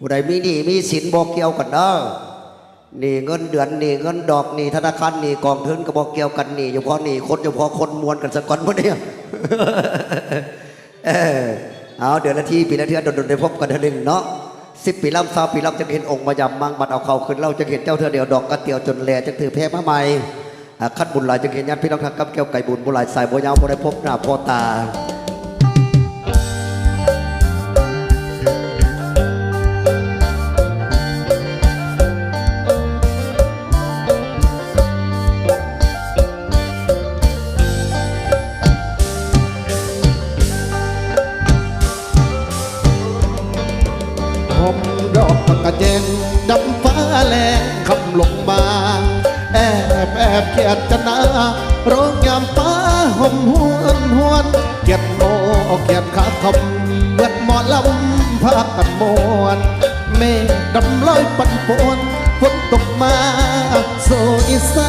ผู้ใดมีหนี้มีสินบอกเกี่ยวกันเด้อหนี้เงินเดือนหนี้เงินดอกหนี้ธนาคารหนี้กองทุนก็บอกเกี่ยวกันหนี้เฉพาะหนี้คนเฉพาะคนมวลกันสักก่อนพอดีเอาเดือนละทีปีละเทือนโดนได้พบกันเท่านึงเนาะ10 ปีล่ำ20 ปีล่ำจะเห็นองค์มายำมังบัดเอาเขาขึ้นเราจะเห็นเจ้าเธอเดียวดอกกระเตียวจนแลจะถือแพ้มาใหม่ขั้นบุญหลายจะเห็นญาติพี่น้องทักกับเกี่ยวไก่บุญบุญหลายสายบัวยาวบัวได้พบหน้าพ่อตาดอกกระเจนดำฟ้าแรงคำลงมาแอบเกียดจะนาร้องยามฟ้าห่มหวนเกียดโมเกียดขาคำเมื่อหมอลำพากันมวนเมฆดำลอยปั่นป่วนฝนตกมาโซอีสา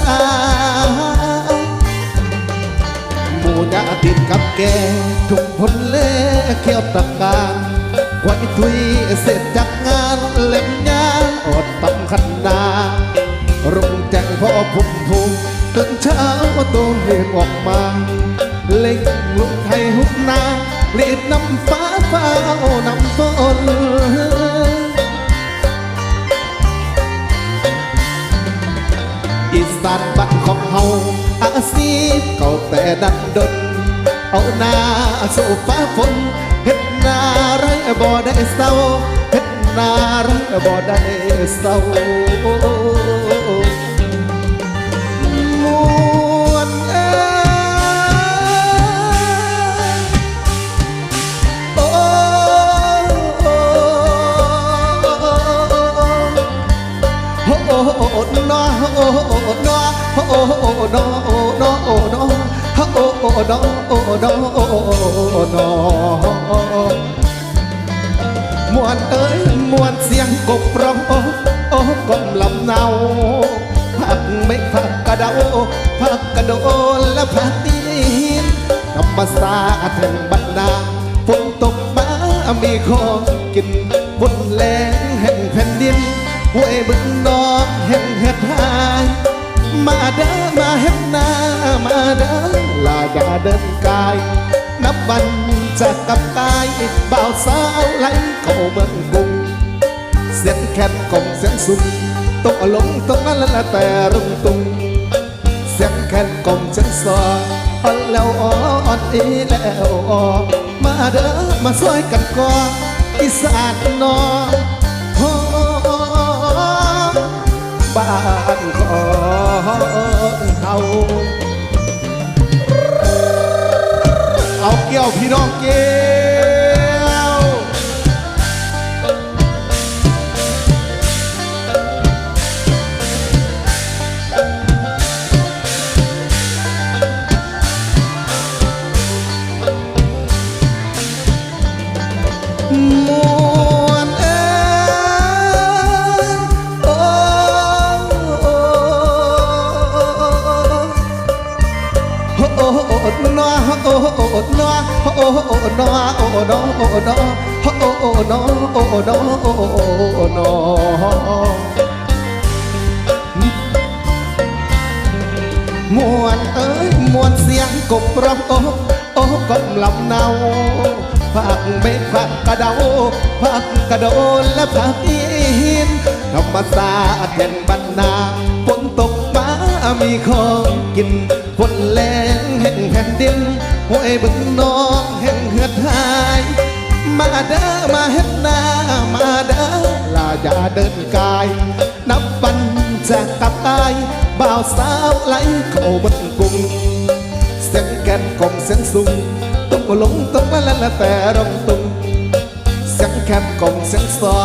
นหมู่ญาติกับแกทุกผลเล่เขียวตะการควันทุยเสร็จจากงานเล่มยาอดตั้งขันนารุ่งแจ้งพ่อพุ่มทุ่งตื่นเช้าตัวเรียกออกมาเล็กลุกให้หุบนารีบนำฟ้าฟ้านำฝนอีสานบ้านของเฮาอาชีพเก่าแต่ดันดนเอาหน้าสู่ฟ้าฝนเฮ็ดนาไรบ่ได้เศร้าเฮ็ดนาไรบ่ได้เศร้ามวนโอ้โอ้นอโอ้นอโอ้นอโอ้นอโอ้นอโอ้นอโอ้นอโอ้นอมวนเอ้ยมวนเสียงกบร้องโอ้กบลำเนาผักไม่ผักกระเดาผักกระโดนและผักตีนธรรมศาสตร์แห่งบรรดาฝนตกมามีของกินบนแหลงแห่งแผ่นดินห้วยบึงนอกแห่งเฮ็ดหายมาเด้อมาเฮ็ดนามาเด้อลาอย่าเดินกายนับวันจะกับกายบ่าวสาวไหลเข้าเมืองกรุงเสียงแคนกลมเสียงสุ่มตกลงตรงนั้นละแต่รุ่งตุงเสียงแคนกลมเสียงซออ่อนแล้วอ่อนอีแล้วอ่อมาเด้อมาช่วยกันก่ออีสานนอบ้านของเขาเอาเกี่ยวพี่น้องเกี่ยวมวนเอ้ยโอ้โอ้นอโอ้นอโอ้นอโอ้นอโอ้นอโอ้นอโอ้นอโอ้นอโอ้นอมวนเอ้ยมวนเสียงกบร้องโอ้กบลำเนาผักเม็ดผักกระเดาผักกระโดนและผักอินธรรมศาสตร์แห่งบรรดาฝนตกมามีของกินฝนแรงแห่งแผ่นดินห้วยบึงนองแห่งเหือดหายมาเด้อมาเฮ็ดนามาเด้อลาอย่าเดินกายนับวันจะกลับตายบ่าวสาวไหลเข้าเมืองกรุงเสียงแก่นกลมเสียงสุ่มตกลงตกนั้นละแต่ร้องตุงเสียงแคนกลมเสียงซอ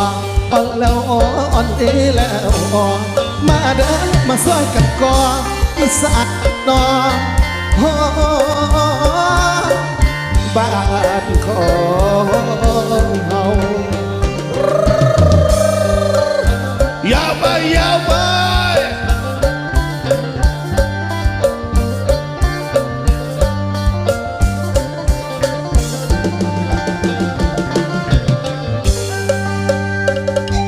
อ่อนแล้วอ่อนอีแล้วอ่อนมาเด้อมาช่วยกันก่ออีสานนอบ้านของเฮายาวไปยาวไป โ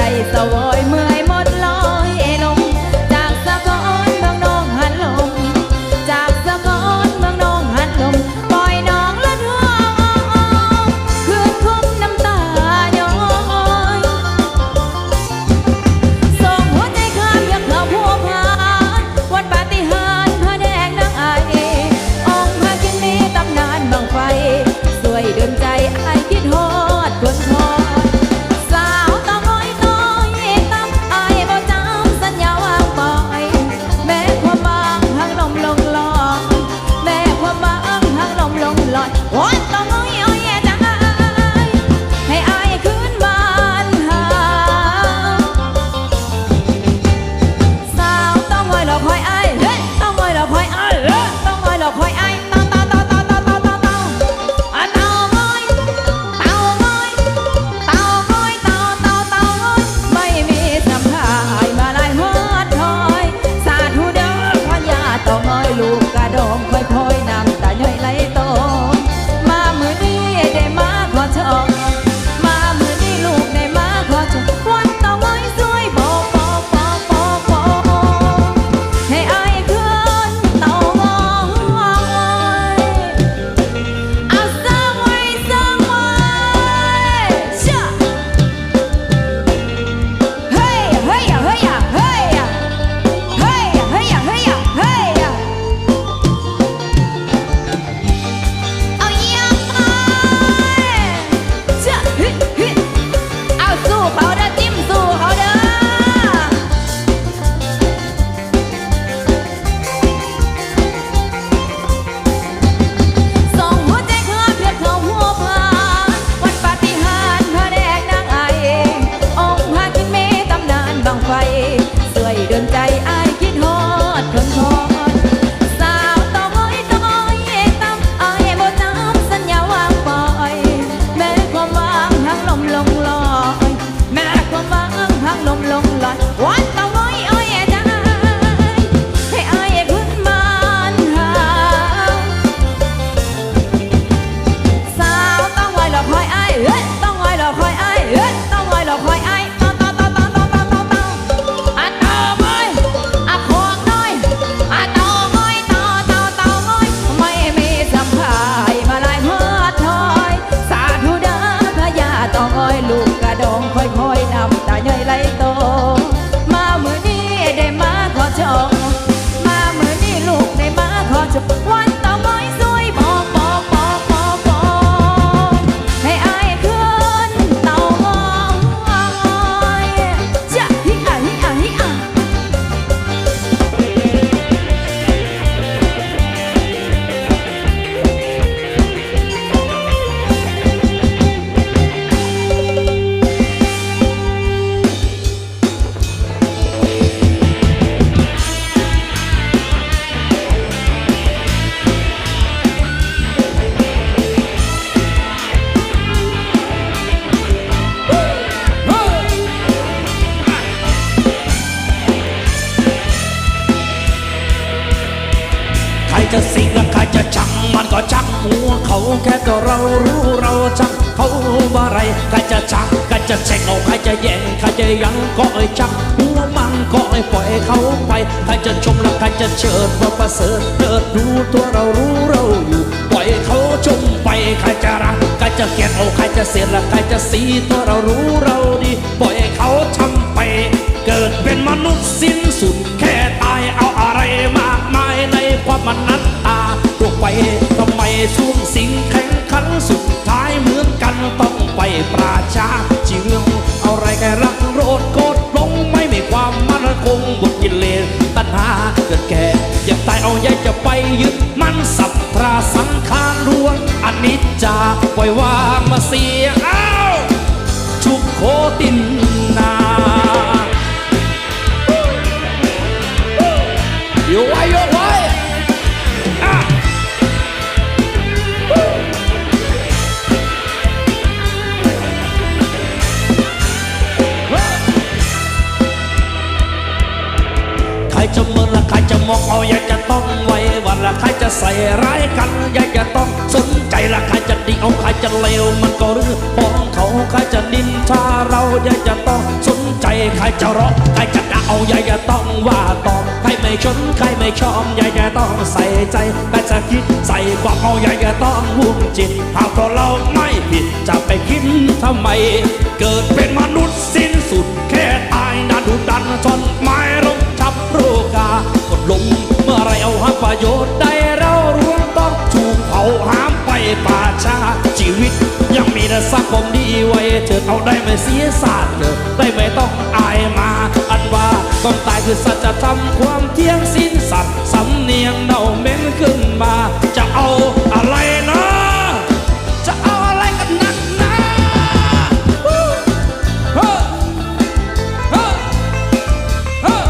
ใจสวอยเมื่อยหมดลอยลมจากสะกอนเมืองนองหันลมจากสะกอนเมืองนองหันลมปล่อยน้องละเนื้อคืนคุ้มน้ำตาย้อยส่งหัวใจข้ามยักษ์เขาพัวพานวันปาฏิหาริย์พระแดงนางไอองค์พระกินมีตำนานบังไฟสวยเดินใจไอคิดฮอดทวนทอสาวตาง้อยต้อยตั้มไอบ่จำสัญญาวางปล่อยแม่ความบางหักลมลงลอยแม่ความบางหักลมลงลอยวันตาง้อยอ้อยจังให้ไอคืนบ้านหาสาวต้องง้อยหลอกคอยไอเฮ้ต้องง้อยหลอกคอยไอต้องง้อยหลอกคอยไอลูกกระดองค่อยๆน้ำตาย่อยไหลโตมามือนี้ได้มาขอชมมามือนี้ลูกได้มาขอชมวันเต่าง้อยสวยบอกให้อายคืนเต่าง้อยเอาสร้างไว้เชื่อเฮ้ยเฮ้ยเฮ้ยเฮ้ยเฮ้ยเฮ้ยเฮ้ยเฮ้ยเอาสู้เขาเด้อจิ้มสู้เขาเด้อส่งหัวใจเธอเพียบเขาหัวพานวันปาฏิหาริย์พระแดงนางไอองค์พระกินเมตำนานบังไฟสวยเดินใจไอคิดฮอดทนทนสาวต่อง้อยต่อยตั้มไอบ่จำสัญญาวางปล่อยแม่ความวางหักลมลงลอยแม่ความวางหักลมลงลอยวันต่อง้อยอ้อยใจให้ไอขึ้นบ้านหาสาวต้องง้อยหลอกคอยไอต้องง้อยหลอกคอยไอต้องง้อยหลอกคอยไอลูกกระดองค่อยๆน้ำตาย่อยไหลโตมามือนี้ได้มาขอชมมามือนี้ลูกได้มาขอชมวันเต่าง้อยสวยบอกให้อายคืนเต่าง้อยจะฮิอะฮิอะฮิอะใครจะสิงและใครจะชังมันก็ชักหัวเขาแค่ตัวเรารู้เราชักเขาบ่ไรใครจะชักใครจะแช่งเอาใครจะแย่งใครจะยังก็ไอ้ชักหัวมันก็ไอ้ปล่อยเขาไปใครจะชมและใครจะเชิดว่าประเสริฐเดินดูตัวเรารู้เราอยู่ปล่อยเขาชมไปใครจะรักใครจะเกลียดเอาใครจะเสียและใครจะสีตัวเรารู้เราดีปล่อยเขาทำไปเกิดเป็นมนุษย์สิ้นสุดแค่ตายเอาอะไรมากมายในความมันนัตตาพวกไปทำไมสูงสิงแข่งขันสุดท้ายเหมือนกันต้องไปปราชาจีเรื่องเอาอะไรแค่รักโรดโกดลงไม่มีความมั่นคงบุญกิเลสตัณหาเกิดแก่อยากตายเอาใหญ่จะไปยึดมันสัพพราสังขารล้วนอนิจจาปล่อยวางมาเสียอ้าวทุกโคตินนาโยไว้โยไว้ใครจะมึนและใครจะมองเอาอยากจะต้องไว้วันละใครจะใส่ร้ายกันอยากจะต้องสนใจละใครจะดีเอาใครจะเลวมันก็เรื่องของเขาใครจะนินทาเราอยากจะต้องสน ใจใครจะร้องใครจะด่าเอาอย่าต้องว่าตอบใครไม่ชนใครไม่ชอบอย่าต้องใส่ใจใครจะคิดใส่ความเอาอย่าต้องวุ่นจิตหากตัวเราไม่ผิดจะไปคิดทำไม เกิดเป็นมนุษย์สิ้นสุดแค่ตายนาดุดันจนไม้รบทับโรกากดลงเมื่อไรเอาหาประโยชน์ได้เรารวมต้องถูกเผาหามไปป่าช้าชีวิตยังมีแต่สักผมดีไว้เถิดเอาได้ไม่เสียศาสตร์เถิดได้ไม่ต้องอายมาอันว่าต้องตายคือสัจธรรมความเที่ยงสิ้นสัตว์สำเนียงเน่าเหม็นขึ้นมาจะเอาอะไรนะจะเอาอะไรกันนักหนาเฮ้อเฮ้อเฮ้อเฮ้อ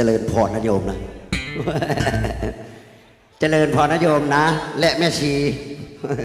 เจริญพรนะโยมนะ เจริญพรนะโยมนะ และแม่ชี